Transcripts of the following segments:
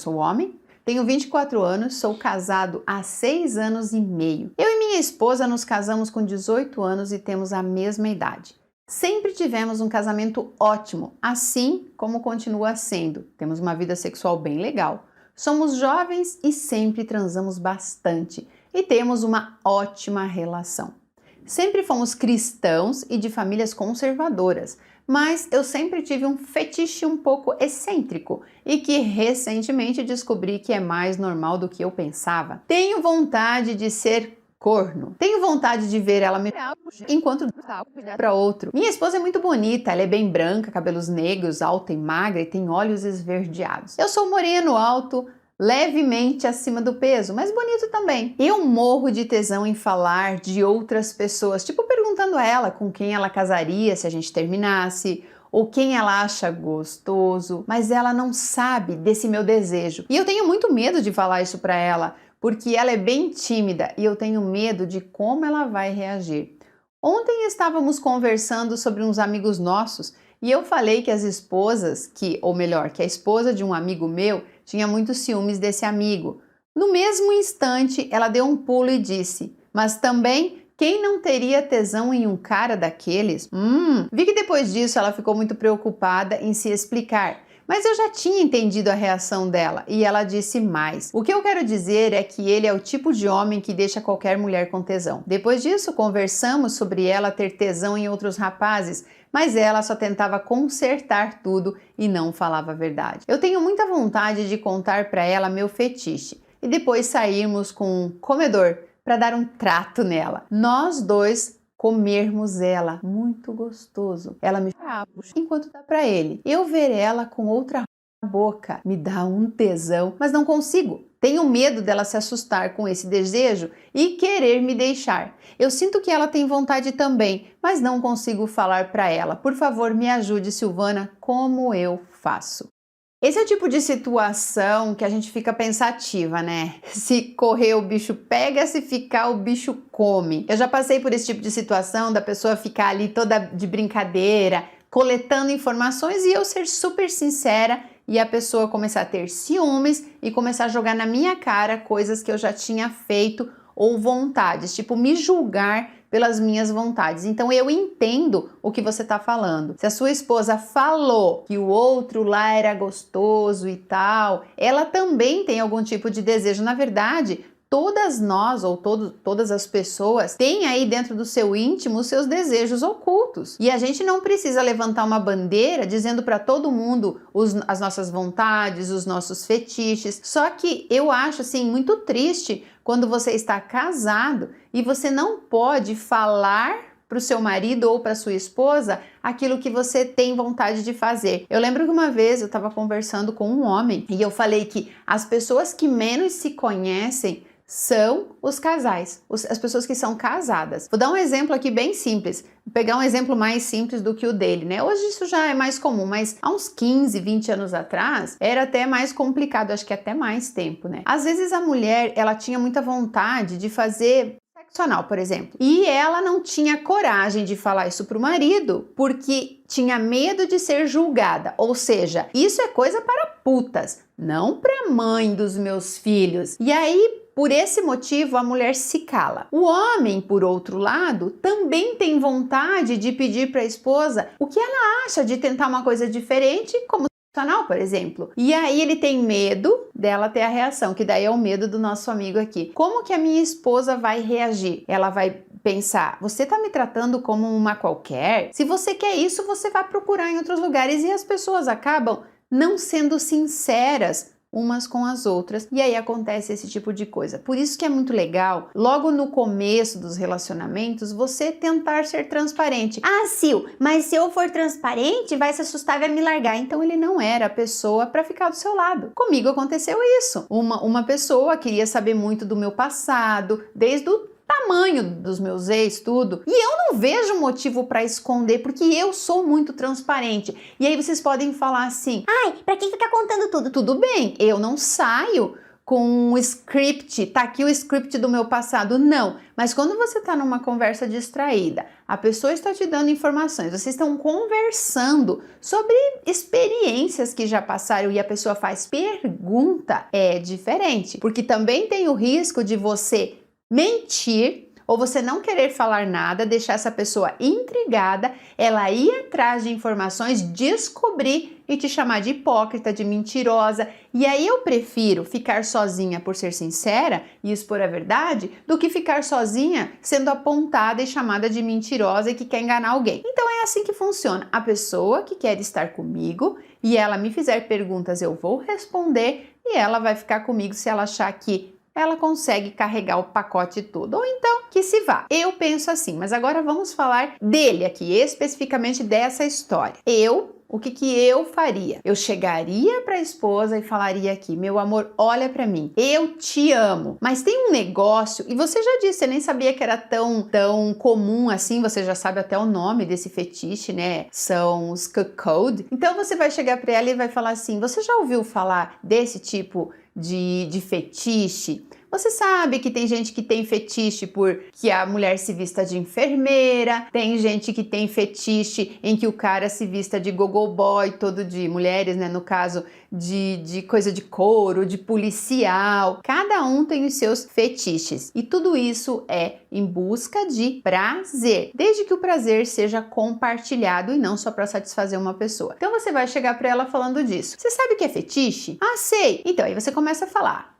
Sou homem, tenho 24 anos, sou casado há 6 anos e meio. Eu e minha esposa nos casamos com 18 anos e temos a mesma idade. Sempre tivemos um casamento ótimo, assim como continua sendo. Temos uma vida sexual bem legal. Somos jovens e sempre transamos bastante e temos uma ótima relação. Sempre fomos cristãos e de famílias conservadoras, mas eu sempre tive um fetiche um pouco excêntrico e que recentemente descobri que é mais normal do que eu pensava. Tenho vontade de ser corno. Tenho vontade de ver ela me enquanto para outro. Minha esposa é muito bonita, ela é bem branca, cabelos negros, alta e magra e tem olhos esverdeados. Eu sou moreno, alto, levemente acima do peso, mas bonito também. Eu morro de tesão em falar de outras pessoas, tipo perguntando a ela com quem ela casaria se a gente terminasse, ou quem ela acha gostoso, mas ela não sabe desse meu desejo. E eu tenho muito medo de falar isso pra ela, porque ela é bem tímida e eu tenho medo de como ela vai reagir. Ontem estávamos conversando sobre uns amigos nossos e eu falei que as esposas, que a esposa de um amigo meu tinha muitos ciúmes desse amigo. No mesmo instante, ela deu um pulo e disse: mas também, quem não teria tesão em um cara daqueles? Vi que depois disso ela ficou muito preocupada em se explicar. Mas eu já tinha entendido a reação dela e ela disse mais. O que eu quero dizer é que ele é o tipo de homem que deixa qualquer mulher com tesão. Depois disso, conversamos sobre ela ter tesão em outros rapazes, mas ela só tentava consertar tudo e não falava a verdade. Eu tenho muita vontade de contar para ela meu fetiche e depois sairmos com um comedor para dar um trato nela. Nós dois comermos ela, muito gostoso. Ela me puxa enquanto dá para ele. Eu ver ela com outra boca me dá um tesão, mas não consigo. Tenho medo dela se assustar com esse desejo e querer me deixar. Eu sinto que ela tem vontade também, mas não consigo falar para ela. Por favor, me ajude, Silvana, como eu faço? Esse é o tipo de situação que a gente fica pensativa, né? Se correr o bicho pega, se ficar o bicho come. Eu já passei por esse tipo de situação da pessoa ficar ali toda de brincadeira, coletando informações e eu ser super sincera e a pessoa começar a ter ciúmes e começar a jogar na minha cara coisas que eu já tinha feito ou vontades, tipo me julgar pelas minhas vontades. Então eu entendo o que você está falando. Se a sua esposa falou que o outro lá era gostoso e tal, ela também tem algum tipo de desejo. Na verdade, todas nós ou todas as pessoas têm aí dentro do seu íntimo os seus desejos ocultos. E a gente não precisa levantar uma bandeira dizendo para todo mundo as nossas vontades, os nossos fetiches. Só que eu acho assim muito triste quando você está casado e você não pode falar para o seu marido ou para sua esposa aquilo que você tem vontade de fazer. Eu lembro que uma vez eu estava conversando com um homem e eu falei que as pessoas que menos se conhecem são os casais, as pessoas que são casadas. Vou dar um exemplo aqui bem simples, vou pegar um exemplo mais simples do que o dele, né? Hoje isso já é mais comum, mas há uns 15, 20 anos atrás era até mais complicado, acho que até mais tempo, né? Às vezes a mulher, ela tinha muita vontade de fazer sexo anal, por exemplo, e ela não tinha coragem de falar isso pro marido, porque tinha medo de ser julgada, ou seja, isso é coisa para putas, não para mãe dos meus filhos. E aí, por esse motivo, a mulher se cala. O homem, por outro lado, também tem vontade de pedir para a esposa o que ela acha de tentar uma coisa diferente, como sexo anal, por exemplo. E aí ele tem medo dela ter a reação, que daí é o medo do nosso amigo aqui. Como que a minha esposa vai reagir? Ela vai pensar, você tá me tratando como uma qualquer? Se você quer isso, você vai procurar em outros lugares e as pessoas acabam não sendo sinceras umas com as outras, e aí acontece esse tipo de coisa. Por isso que é muito legal, logo no começo dos relacionamentos, você tentar ser transparente. Ah, Sil, mas se eu for transparente, vai se assustar e vai me largar. Então ele não era a pessoa para ficar do seu lado. Comigo aconteceu isso. Uma pessoa queria saber muito do meu passado, desde o tamanho dos meus ex, tudo. E eu não vejo motivo para esconder, porque eu sou muito transparente. E aí vocês podem falar assim, ai, pra que ficar contando tudo? Tudo bem, eu não saio com um script, tá aqui o script do meu passado. Não, mas quando você tá numa conversa distraída, a pessoa está te dando informações, vocês estão conversando sobre experiências que já passaram e a pessoa faz pergunta, é diferente, porque também tem o risco de você mentir ou você não querer falar nada, deixar essa pessoa intrigada, ela ir atrás de informações, descobrir e te chamar de hipócrita, de mentirosa. E aí eu prefiro ficar sozinha por ser sincera e expor a verdade, do que ficar sozinha sendo apontada e chamada de mentirosa e que quer enganar alguém. Então é assim que funciona. A pessoa que quer estar comigo e ela me fizer perguntas, eu vou responder e ela vai ficar comigo se ela achar que ela consegue carregar o pacote todo, ou então que se vá. Eu penso assim, mas agora vamos falar dele aqui, especificamente dessa história. O que eu faria? Eu chegaria para a esposa e falaria aqui, meu amor, olha para mim, eu te amo, mas tem um negócio, e você já disse, você nem sabia que era tão comum assim, você já sabe até o nome desse fetiche, né? São os cuckold. Então você vai chegar para ela e vai falar assim, você já ouviu falar desse tipo de fetiche? Você sabe que tem gente que tem fetiche por que a mulher se vista de enfermeira, tem gente que tem fetiche em que o cara se vista de gogo boy, todo de mulheres, né, no caso de coisa de couro, de policial. Cada um tem os seus fetiches e tudo isso é em busca de prazer, desde que o prazer seja compartilhado e não só para satisfazer uma pessoa. Então você vai chegar para ela falando disso. Você sabe o que é fetiche? Ah, sei! Então aí você começa a falar.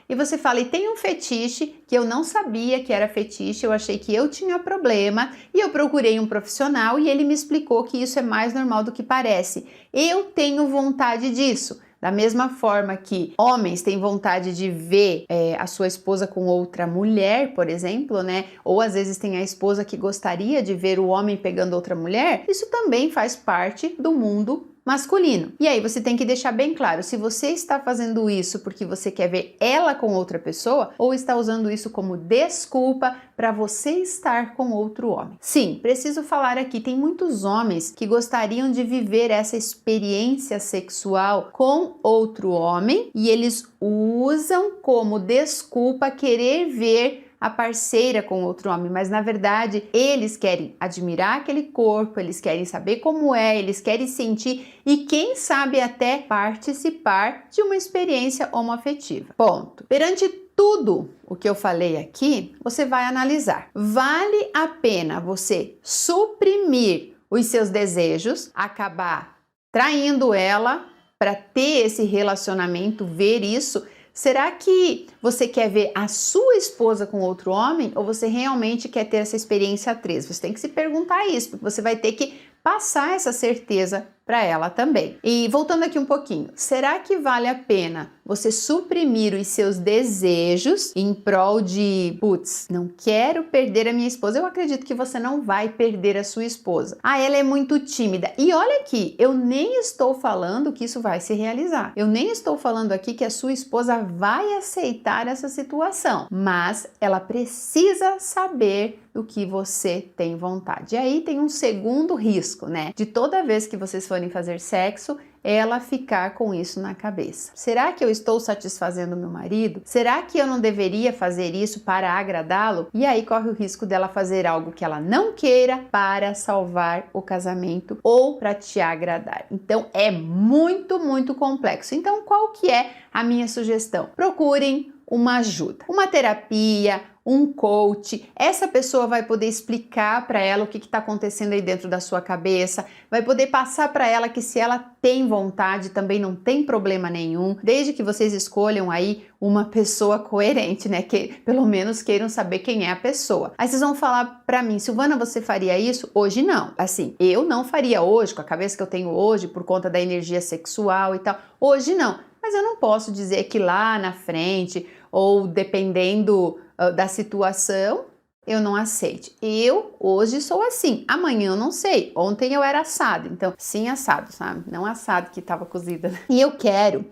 E você fala, e tem um fetiche que eu não sabia que era fetiche, eu achei que eu tinha problema e eu procurei um profissional e ele me explicou que isso é mais normal do que parece. Eu tenho vontade disso. Da mesma forma que homens têm vontade de ver a sua esposa com outra mulher, por exemplo, né? Ou às vezes tem a esposa que gostaria de ver o homem pegando outra mulher, isso também faz parte do mundo masculino. E aí você tem que deixar bem claro se você está fazendo isso porque você quer ver ela com outra pessoa ou está usando isso como desculpa para você estar com outro homem. Sim, preciso falar aqui, tem muitos homens que gostariam de viver essa experiência sexual com outro homem e eles usam como desculpa querer ver a parceira com outro homem, mas na verdade eles querem admirar aquele corpo, eles querem saber como é, eles querem sentir e quem sabe até participar de uma experiência homoafetiva. Ponto. Perante tudo o que eu falei aqui, você vai analisar. Vale a pena você suprimir os seus desejos, acabar traindo ela para ter esse relacionamento, ver isso? Será que você quer ver a sua esposa com outro homem ou você realmente quer ter essa experiência a três? Você tem que se perguntar isso, porque você vai ter que passar essa certeza para ela também. E voltando aqui um pouquinho, será que vale a pena você suprimir os seus desejos em prol de, putz, não quero perder a minha esposa? Eu acredito que você não vai perder a sua esposa. Ah, ela é muito tímida. E olha aqui, eu nem estou falando que isso vai se realizar. Eu nem estou falando aqui que a sua esposa vai aceitar essa situação, mas ela precisa saber do que você tem vontade. E aí tem um segundo risco, né? De toda vez que vocês forem fazer sexo, ela ficar com isso na cabeça. Será que eu estou satisfazendo meu marido? Será que eu não deveria fazer isso para agradá-lo? E aí corre o risco dela fazer algo que ela não queira para salvar o casamento ou para te agradar. Então é muito, muito complexo. Então qual que é a minha sugestão? Procurem uma ajuda, uma terapia, um coach. Essa pessoa vai poder explicar para ela o que está acontecendo aí dentro da sua cabeça, vai poder passar para ela que se ela tem vontade também não tem problema nenhum, desde que vocês escolham aí uma pessoa coerente, né? Que pelo menos queiram saber quem é a pessoa. Aí vocês vão falar para mim, Silvana, você faria isso? Hoje não. Assim, eu não faria hoje, com a cabeça que eu tenho hoje, por conta da energia sexual e tal. Hoje não. Mas eu não posso dizer que lá na frente, ou dependendo da situação, eu não aceite. Eu hoje sou assim, amanhã eu não sei. Ontem eu era assado, então sim assado, sabe? Não assado que estava cozida. E eu quero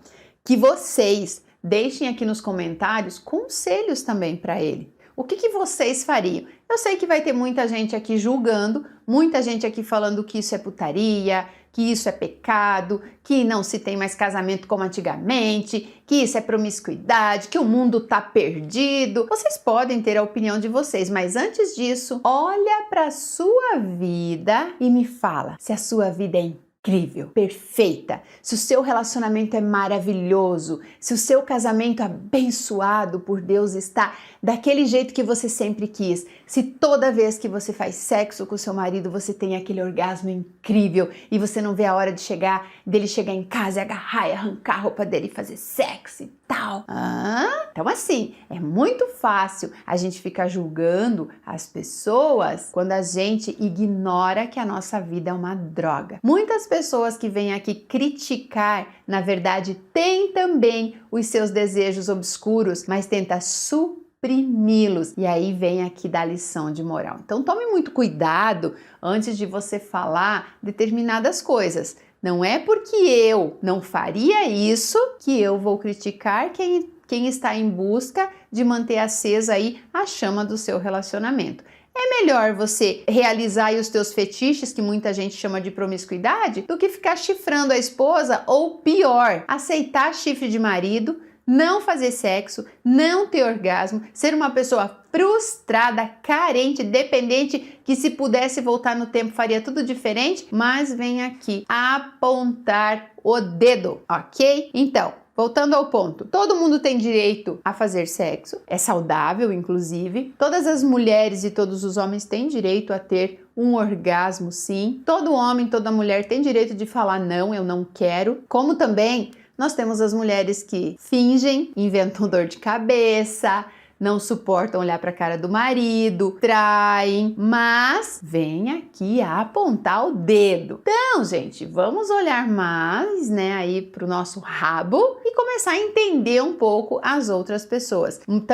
que vocês deixem aqui nos comentários conselhos também para ele. O que vocês fariam? Eu sei que vai ter muita gente aqui julgando, muita gente aqui falando que isso é putaria, que isso é pecado, que não se tem mais casamento como antigamente, que isso é promiscuidade, que o mundo tá perdido. Vocês podem ter a opinião de vocês, mas antes disso, olha para sua vida e me fala se a sua vida é incrível, perfeita, se o seu relacionamento é maravilhoso, se o seu casamento abençoado por Deus está daquele jeito que você sempre quis, se toda vez que você faz sexo com o seu marido você tem aquele orgasmo incrível e você não vê a hora dele chegar em casa e agarrar e arrancar a roupa dele e fazer sexo e tal. Então assim, é muito fácil a gente ficar julgando as pessoas quando a gente ignora que a nossa vida é uma droga. Muitas pessoas que vêm aqui criticar, na verdade, têm também os seus desejos obscuros, mas tenta suprimi-los. E aí vem aqui da lição de moral. Então tome muito cuidado antes de você falar determinadas coisas. Não é porque eu não faria isso que eu vou criticar quem está em busca de manter acesa aí a chama do seu relacionamento. É melhor você realizar aí os teus fetiches, que muita gente chama de promiscuidade, do que ficar chifrando a esposa ou pior, aceitar chifre de marido, não fazer sexo, não ter orgasmo, ser uma pessoa frustrada, carente, dependente, que se pudesse voltar no tempo faria tudo diferente, mas vem aqui apontar o dedo, ok? Então, voltando ao ponto, todo mundo tem direito a fazer sexo, é saudável inclusive, todas as mulheres e todos os homens têm direito a ter um orgasmo sim, todo homem, toda mulher tem direito de falar não, eu não quero, como também nós temos as mulheres que fingem, inventam dor de cabeça, não suportam olhar para a cara do marido, traem, mas vem aqui a apontar o dedo. Então, gente, vamos olhar mais, né, aí pro nosso rabo e começar a entender um pouco as outras pessoas. Também